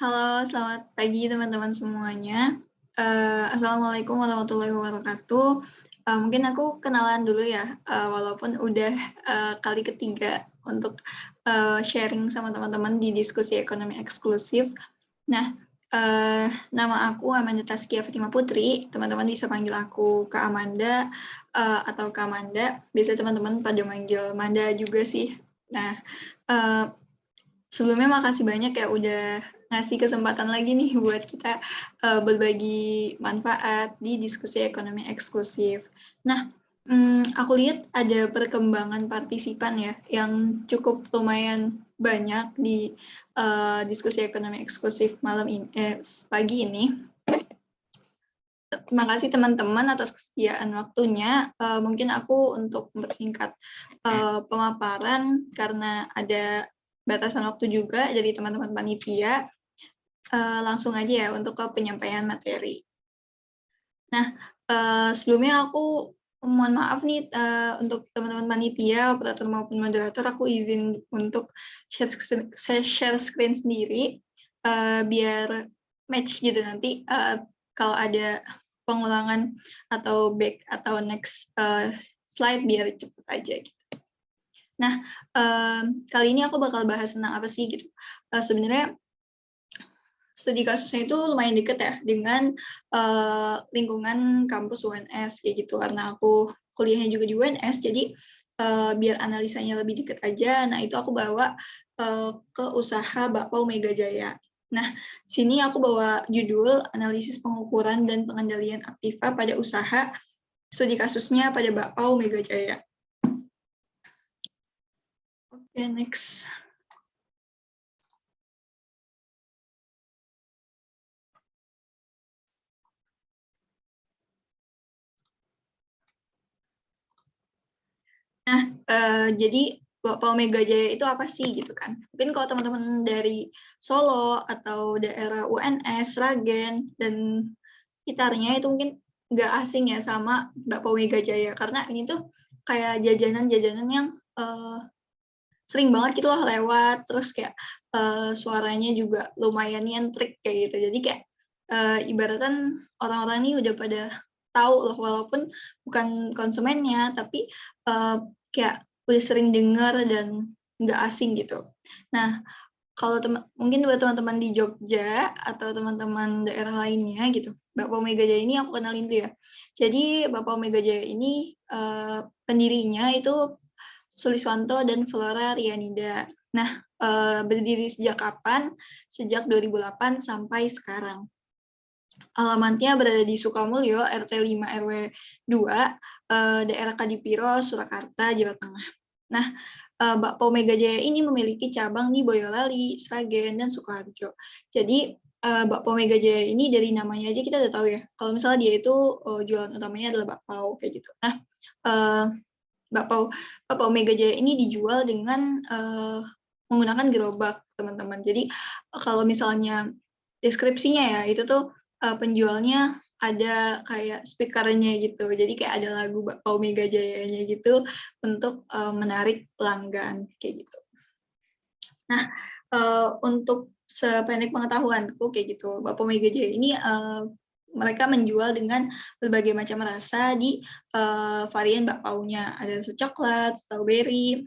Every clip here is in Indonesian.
Halo, selamat pagi teman-teman semuanya. Assalamualaikum warahmatullahi wabarakatuh. Mungkin aku kenalan dulu ya, walaupun udah kali ketiga untuk sharing sama teman-teman di diskusi ekonomi eksklusif. Nah, nama aku Amanda Taskia Fatima Putri. Teman-teman bisa panggil aku Kak Amanda atau Kak Amanda. Biasanya teman-teman pada manggil Manda juga sih. Nah, sebelumnya makasih banyak ya udah ngasih kesempatan lagi nih buat kita berbagi manfaat di diskusi ekonomi eksklusif. Nah, aku lihat ada perkembangan partisipan ya yang cukup lumayan banyak di diskusi ekonomi eksklusif pagi ini. Terima kasih teman-teman atas kesediaan waktunya. Mungkin aku untuk mempersingkat pemaparan karena ada batasan waktu juga dari teman-teman panitia, langsung aja ya untuk ke penyampaian materi. Nah, sebelumnya aku mohon maaf nih untuk teman-teman panitia, operator maupun moderator, aku izin untuk share screen sendiri biar match gitu nanti kalau ada pengulangan atau back atau next slide biar cepet aja gitu. Nah, kali ini aku bakal bahas tentang apa sih gitu. Sebenarnya studi kasusnya itu lumayan deket ya dengan lingkungan kampus UNS kayak gitu, karena aku kuliahnya juga di UNS, jadi biar analisanya lebih deket aja. Nah, itu aku bawa ke usaha Bakpao Mega Jaya. Nah, sini aku bawa judul analisis pengukuran dan pengendalian aktiva pada usaha, studi kasusnya pada Bakpao Mega Jaya. Oke, next. Nah, jadi Bakpao Mega Jaya itu apa sih gitu kan? Mungkin kalau teman-teman dari Solo atau daerah UNS, Sragen, dan sekitarnya itu mungkin nggak asing ya sama Bakpao Mega Jaya, karena ini tuh kayak jajanan-jajanan yang sering banget gitu loh lewat, terus kayak suaranya juga lumayan nyentrik kayak gitu. Jadi kayak ibaratkan orang-orang ini udah pada tahu loh, walaupun bukan konsumennya, tapi kayak udah sering dengar dan nggak asing gitu. Nah, kalau mungkin buat teman-teman di Jogja atau teman-teman daerah lainnya gitu, Bakpao Mega Jaya ini aku kenalin dulu ya. Jadi Bakpao Mega Jaya ini pendirinya itu Suliswanto dan Flora Rianida. Nah, berdiri sejak kapan? Sejak 2008 sampai sekarang. Alamatnya berada di Sukamulyo, RT 5 RW 2, daerah Kadipiro, Surakarta, Jawa Tengah. Nah, Bakpao Mega Jaya ini memiliki cabang di Boyolali, Sragen, dan Sukoharjo. Jadi, Bakpao Mega Jaya ini dari namanya aja kita udah tahu ya, kalau misalnya dia itu jualan utamanya adalah bakpao kayak gitu. Nah, Bakpao Mega Jaya ini dijual dengan menggunakan gerobak, teman-teman. Jadi kalau misalnya deskripsinya ya, itu tuh penjualnya ada kayak speakernya gitu. Jadi kayak ada lagu Bakpao Mega Jayanya gitu untuk menarik pelanggan kayak gitu. Nah, untuk sependek pengetahuanku kayak gitu, Bakpao Mega Jaya ini mereka menjual dengan berbagai macam rasa di varian bakpaunya. Ada rasa coklat, strawberry,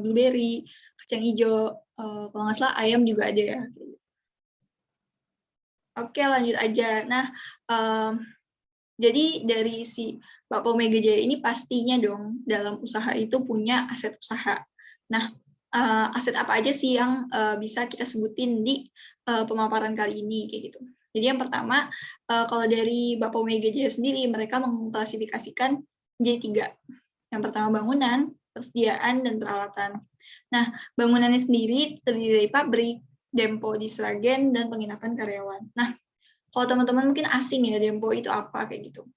blueberry, kacang hijau, kalau nggak salah ayam juga ada ya. Oke, lanjut aja. Nah, jadi dari si Bakpao Mega Jaya ini pastinya dong dalam usaha itu punya aset usaha. Nah, aset apa aja sih yang bisa kita sebutin di pemaparan kali ini kayak gitu. Jadi yang pertama, kalau dari Bakpao Mega Jaya sendiri, mereka mengklasifikasikan jadi 3. Yang pertama bangunan, persediaan, dan peralatan. Nah, bangunannya sendiri terdiri dari pabrik, depo di Sragen, dan penginapan karyawan. Nah, kalau teman-teman mungkin asing ya, depo itu apa kayak gitu.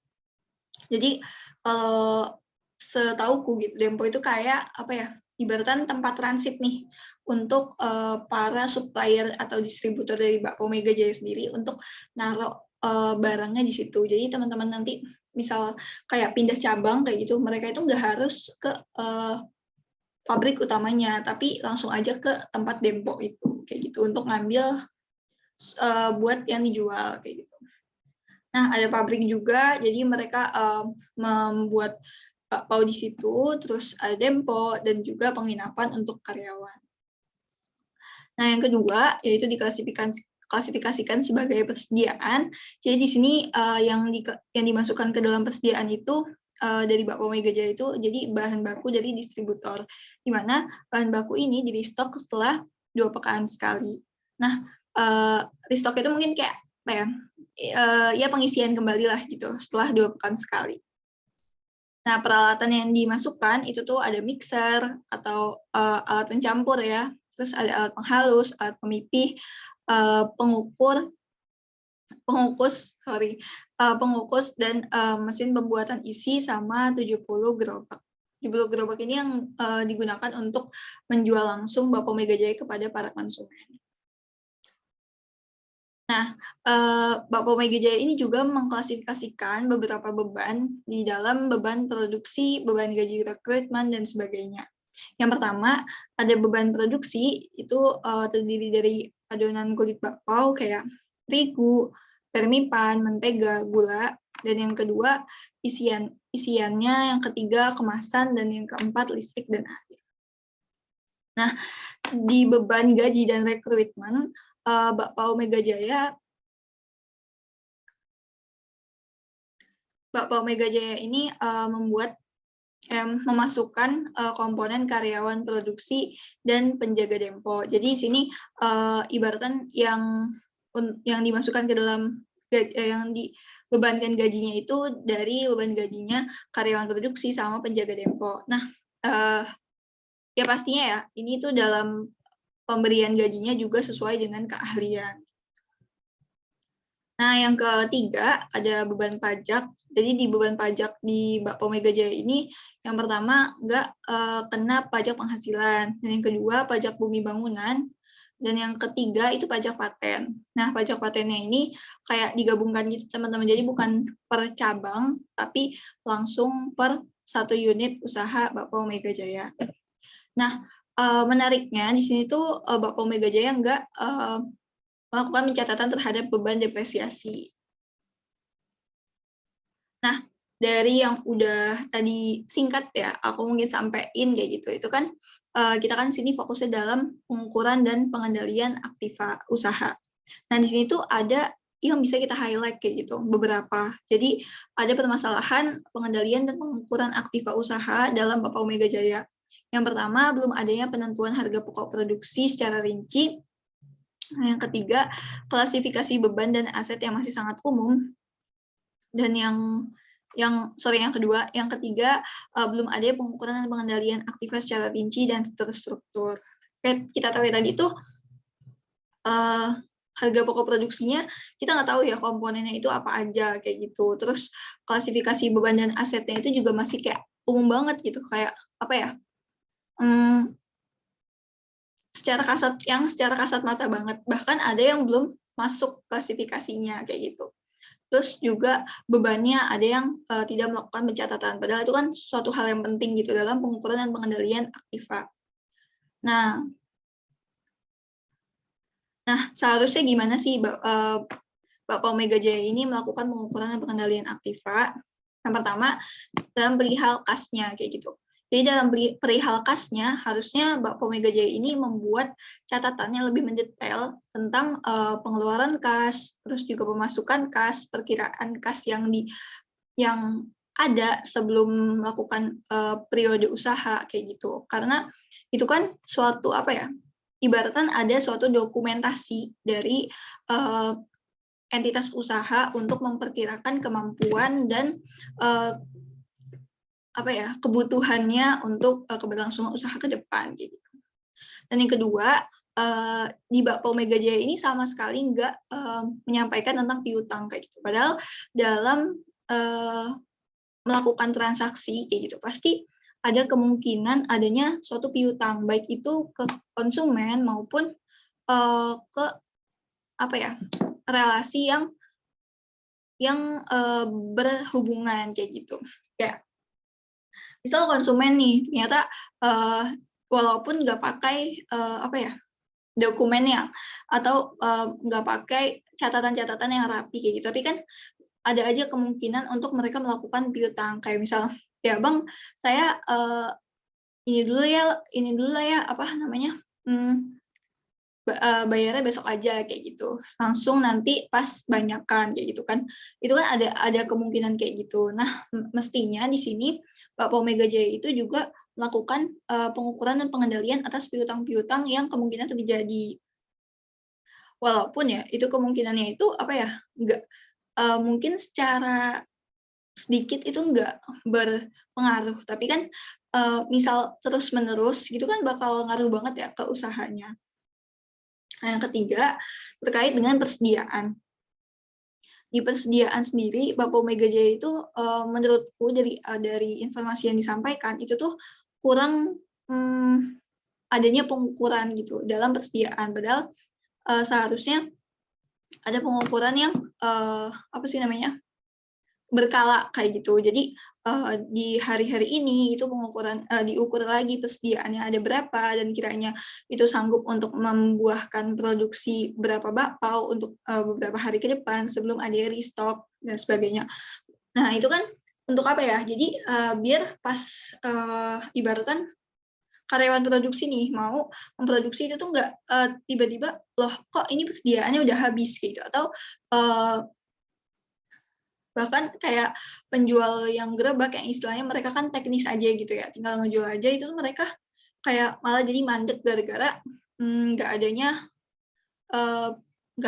Jadi kalau setauku gitu, depo itu kayak apa ya? Ibaratkan tempat transit nih untuk para supplier atau distributor dari Bakpao Mega Jaya sendiri untuk naruh barangnya di situ. Jadi teman-teman nanti misal kayak pindah cabang kayak gitu, mereka itu nggak harus ke pabrik utamanya, tapi langsung aja ke tempat depo itu kayak gitu untuk ngambil buat yang dijual kayak gitu. Nah, ada pabrik juga, jadi mereka membuat bakpao di situ, terus ada dempo dan juga penginapan untuk karyawan. Nah, yang kedua yaitu klasifikasikan sebagai persediaan. Jadi di sini yang dimasukkan ke dalam persediaan itu dari bakpao Mega Jaya itu jadi bahan baku dari distributor, di mana bahan baku ini di restock setelah 2 pekan sekali. Nah, restock itu mungkin kayak apa ya? Ya pengisian kembali lah gitu setelah 2 pekan sekali. Nah, peralatan yang dimasukkan itu tuh ada mixer atau alat pencampur ya, terus ada alat penghalus, alat pemipih, pengukus dan mesin pembuatan isi sama 70 gerobak. 70 gerobak ini yang digunakan untuk menjual langsung bakpao Mega Jaya kepada para konsumen. Nah, bakpao Mega Jaya ini juga mengklasifikasikan beberapa beban di dalam beban produksi, beban gaji rekrutmen, dan sebagainya. Yang pertama, ada beban produksi, itu terdiri dari adonan kulit bakpao kayak terigu, permipan, mentega, gula, dan yang kedua isiannya, yang ketiga kemasan, dan yang keempat listrik dan air. Nah, di beban gaji dan rekrutmen, bakpao Mega Jaya ini memasukkan komponen karyawan produksi dan penjaga dempo. Jadi di sini ibaratkan yang dimasukkan ke dalam yang dibebankan gajinya itu dari beban gajinya karyawan produksi sama penjaga dempo. Nah, ya pastinya ya ini tuh dalam pemberian gajinya juga sesuai dengan keahlian. Nah, yang ketiga ada beban pajak. Jadi di beban pajak di bakpao Mega Jaya ini, yang pertama nggak kena pajak penghasilan, dan yang kedua pajak bumi bangunan, dan yang ketiga itu pajak paten. Nah, pajak patennya ini kayak digabungkan gitu teman-teman, jadi bukan per cabang, tapi langsung per satu unit usaha bakpao Mega Jaya. Nah, menariknya di sini tuh bakpao Mega Jaya nggak melakukan pencatatan terhadap beban depresiasi. Nah, dari yang udah tadi singkat ya, aku mungkin sampein kayak gitu. Itu kan kita kan sini fokusnya dalam pengukuran dan pengendalian aktiva usaha. Nah, di sini tuh ada yang bisa kita highlight kayak gitu, beberapa. Jadi, ada permasalahan pengendalian dan pengukuran aktiva usaha dalam bakpao Mega Jaya. Yang pertama, belum adanya penentuan harga pokok produksi secara rinci. Nah, yang ketiga, klasifikasi beban dan aset yang masih sangat umum. Dan yang ketiga, belum ada pengukuran dan pengendalian aktivitas secara rinci dan terstruktur. Kita tahu ya tadi itu harga pokok produksinya kita nggak tahu ya komponennya itu apa aja kayak gitu. Terus klasifikasi beban dan asetnya itu juga masih kayak umum banget gitu, kayak apa ya? Secara kasat mata banget, bahkan ada yang belum masuk klasifikasinya kayak gitu. Terus juga bebannya ada yang tidak melakukan pencatatan, padahal itu kan suatu hal yang penting gitu dalam pengukuran dan pengendalian aktiva. Nah seharusnya gimana sih bakpao Mega Jaya ini melakukan pengukuran dan pengendalian aktiva? Yang pertama, dalam perihal kasnya kayak gitu. Jadi dalam perihal kasnya, harusnya bakpao Mega Jaya ini membuat catatannya lebih mendetail tentang pengeluaran kas, terus juga pemasukan kas, perkiraan kas yang ada sebelum melakukan periode usaha kayak gitu. Karena itu kan suatu apa ya? Ibaratkan ada suatu dokumentasi dari entitas usaha untuk memperkirakan kemampuan dan kebutuhannya untuk keberlangsungan usaha ke depan gitu. Dan yang kedua, di bakpao Mega Jaya ini sama sekali nggak menyampaikan tentang piutang kayak gitu. Padahal dalam melakukan transaksi kayak gitu pasti ada kemungkinan adanya suatu piutang, baik itu ke konsumen maupun ke relasi yang berhubungan kayak gitu. Kayak misal konsumen nih ternyata walaupun nggak pakai dokumennya atau nggak pakai catatan-catatan yang rapi kayak gitu. Tapi kan ada aja kemungkinan untuk mereka melakukan piutang kayak misal, ya bang, saya ini dulu lah ya apa namanya, bayarnya besok aja kayak gitu, langsung nanti pas banyakan kayak gitu kan. Itu kan ada kemungkinan kayak gitu. Nah, mestinya di sini Bapak Omega Jaya itu juga melakukan pengukuran dan pengendalian atas piutang-piutang yang kemungkinan terjadi. Walaupun ya itu kemungkinannya itu apa ya, nggak mungkin secara sedikit itu nggak berpengaruh, tapi kan misal terus-menerus gitu kan bakal ngaruh banget ya ke usahanya. Nah, yang ketiga, terkait dengan persediaan. Di persediaan sendiri, Bapak Omega Jaya itu menurutku dari informasi yang disampaikan itu tuh kurang adanya pengukuran gitu dalam persediaan. Padahal seharusnya ada pengukuran yang apa sih namanya, berkala kayak gitu. Jadi di hari-hari ini itu pengukuran diukur lagi persediaannya ada berapa dan kiranya itu sanggup untuk membuahkan produksi berapa bakpao untuk beberapa hari ke depan sebelum ada restock dan sebagainya. Nah, itu kan untuk apa ya? Jadi biar pas ibaratkan karyawan produksi nih mau memproduksi itu tuh nggak tiba-tiba loh kok ini persediaannya udah habis gitu, atau bahkan kayak penjual yang gerobak yang istilahnya mereka kan teknis aja gitu ya, tinggal ngejual aja, itu tuh mereka kayak malah jadi mandek gara-gara nggak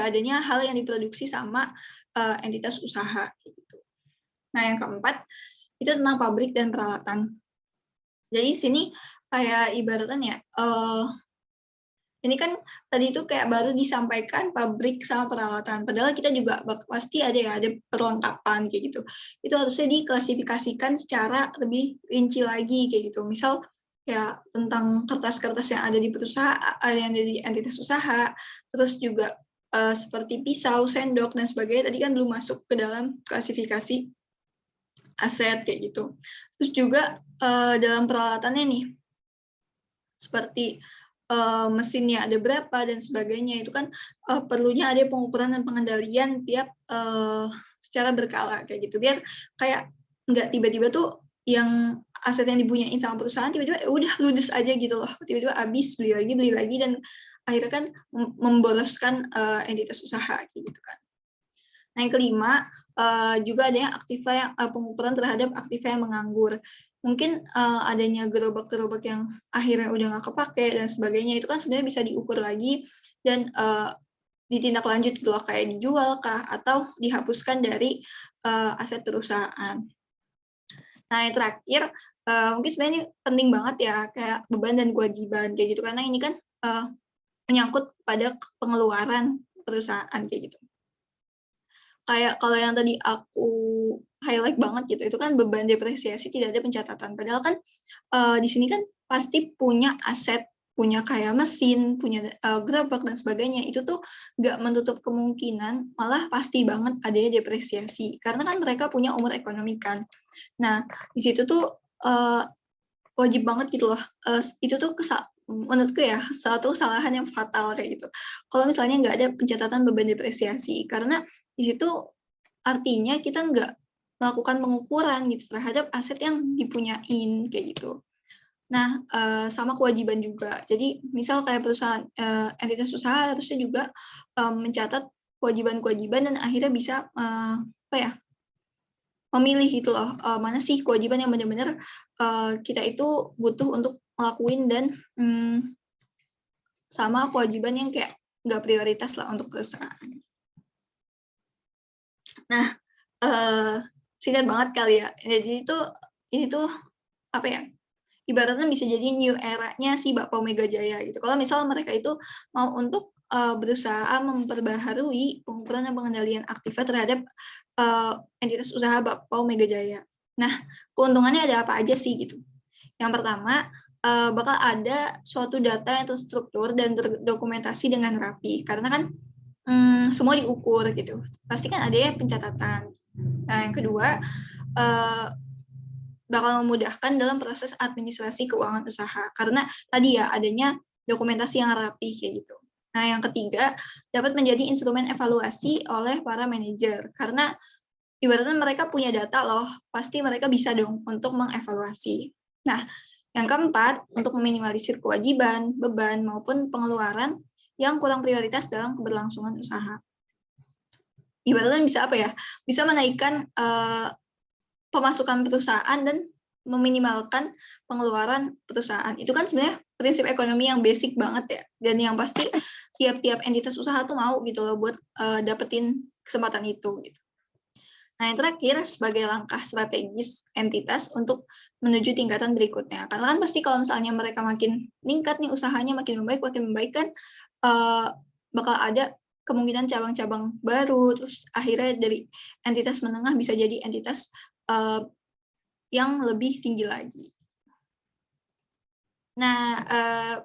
adanya hal yang diproduksi sama entitas usaha gitu. Nah, yang keempat itu tentang pabrik dan peralatan. Jadi sini kayak ibaratnya ya, ini kan tadi itu kayak baru disampaikan pabrik sama peralatan, padahal kita juga pasti ada perlengkapan kayak gitu. Itu harusnya diklasifikasikan secara lebih rinci lagi kayak gitu. Misal ya tentang kertas-kertas yang ada di perusahaan, yang ada di entitas usaha, terus juga seperti pisau, sendok dan sebagainya tadi kan belum masuk ke dalam klasifikasi aset kayak gitu. Terus juga dalam peralatannya nih, seperti mesinnya ada berapa dan sebagainya, itu kan perlunya ada pengukuran dan pengendalian tiap secara berkala kayak gitu, biar kayak nggak tiba-tiba tuh yang aset yang dibunyain sama perusahaan tiba-tiba udah ludes aja gitu loh, tiba-tiba habis, beli lagi dan akhirnya kan memboloskan entitas usaha kayak gitu kan. Nah, yang kelima juga ada yang aktiva yang pengukuran terhadap aktiva yang menganggur. Mungkin adanya gerobak-gerobak yang akhirnya udah nggak kepake dan sebagainya, itu kan sebenarnya bisa diukur lagi dan ditindaklanjut gitu loh, kayak dijual kah atau dihapuskan dari aset perusahaan. Nah, yang terakhir mungkin sebenarnya penting banget ya, kayak beban dan kewajiban kayak gitu, karena ini kan menyangkut pada pengeluaran perusahaan kayak gitu. Kayak kalau yang tadi aku highlight banget gitu, itu kan beban depresiasi tidak ada pencatatan. Padahal kan di sini kan pasti punya aset, punya kayak mesin, punya gerobak dan sebagainya. Itu tuh nggak menutup kemungkinan, malah pasti banget adanya depresiasi. Karena kan mereka punya umur ekonomi kan. Nah, di situ tuh wajib banget gitu loh. Itu tuh menurutku ya suatu kesalahan yang fatal kayak gitu. Kalau misalnya nggak ada pencatatan beban depresiasi, karena di situ artinya kita nggak melakukan pengukuran gitu terhadap aset yang dipunyain kayak gitu. Nah, sama kewajiban juga. Jadi misal kayak perusahaan entitas usaha harusnya juga mencatat kewajiban-kewajiban dan akhirnya bisa apa ya, memilih gitu loh, mana sih kewajiban yang benar-benar kita itu butuh untuk ngelakuin dan sama kewajiban yang kayak nggak prioritas lah untuk perusahaan. Nah, singkat banget kali ya. Jadi ini tuh apa ya? Ibaratnya bisa jadi new era-nya si Bapak Omega Jaya gitu. Kalau misal mereka itu mau untuk berusaha memperbaharui pengukuran dan pengendalian aktiva terhadap entitas usaha Bapak Omega Jaya. Nah, keuntungannya ada apa aja sih gitu? Yang pertama, bakal ada suatu data yang terstruktur dan terdokumentasi dengan rapi. Karena kan semua diukur gitu. Pasti kan ada ya pencatatan. Nah, yang kedua, bakal memudahkan dalam proses administrasi keuangan usaha. Karena tadi ya adanya dokumentasi yang rapi kayak gitu. Nah, yang ketiga, dapat menjadi instrumen evaluasi oleh para manajer. Karena ibaratnya mereka punya data loh, pasti mereka bisa dong untuk mengevaluasi. Nah, yang keempat, untuk meminimalisir kewajiban, beban, maupun pengeluaran yang kurang prioritas dalam keberlangsungan usaha. Ibaratnya bisa apa ya? Bisa menaikkan pemasukan perusahaan dan meminimalkan pengeluaran perusahaan. Itu kan sebenarnya prinsip ekonomi yang basic banget ya, dan yang pasti tiap-tiap entitas usaha tuh mau gitu loh buat dapetin kesempatan itu gitu. Nah, yang terakhir sebagai langkah strategis entitas untuk menuju tingkatan berikutnya. Karena kan pasti kalau misalnya mereka makin meningkat nih usahanya makin membaik kan bakal ada kemungkinan cabang-cabang baru, terus akhirnya dari entitas menengah bisa jadi entitas yang lebih tinggi lagi. Nah,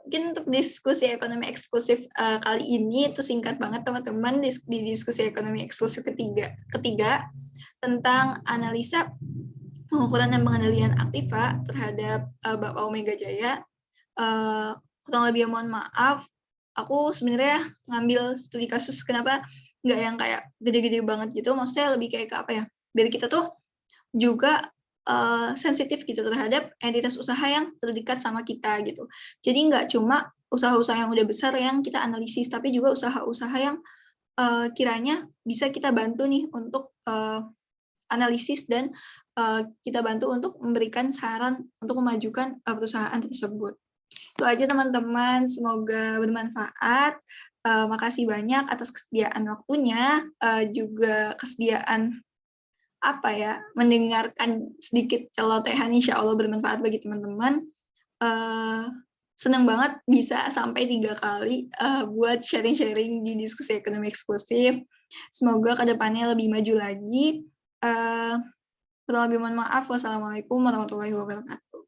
mungkin untuk diskusi ekonomi eksklusif kali ini itu singkat banget teman-teman di diskusi ekonomi eksklusif ketiga tentang analisa pengukuran dan pengendalian aktiva terhadap Bapak Omega Jaya. Kurang lebih mohon maaf, aku sebenarnya ngambil studi kasus kenapa nggak yang kayak gede-gede banget gitu, maksudnya lebih kayak ke apa ya, biar kita tuh juga sensitif gitu terhadap entitas usaha yang terdekat sama kita gitu. Jadi nggak cuma usaha-usaha yang udah besar yang kita analisis, tapi juga usaha-usaha yang kiranya bisa kita bantu nih untuk analisis dan kita bantu untuk memberikan saran untuk memajukan perusahaan tersebut. Itu aja teman-teman, semoga bermanfaat. Makasih banyak atas kesediaan waktunya, juga kesediaan mendengarkan sedikit celotehan, insya Allah bermanfaat bagi teman-teman. Senang banget bisa sampai 3 kali buat sharing-sharing di diskusi ekonomi eksklusif. Semoga kedepannya lebih maju lagi. Kurang lebih mohon maaf. Wassalamualaikum warahmatullahi wabarakatuh.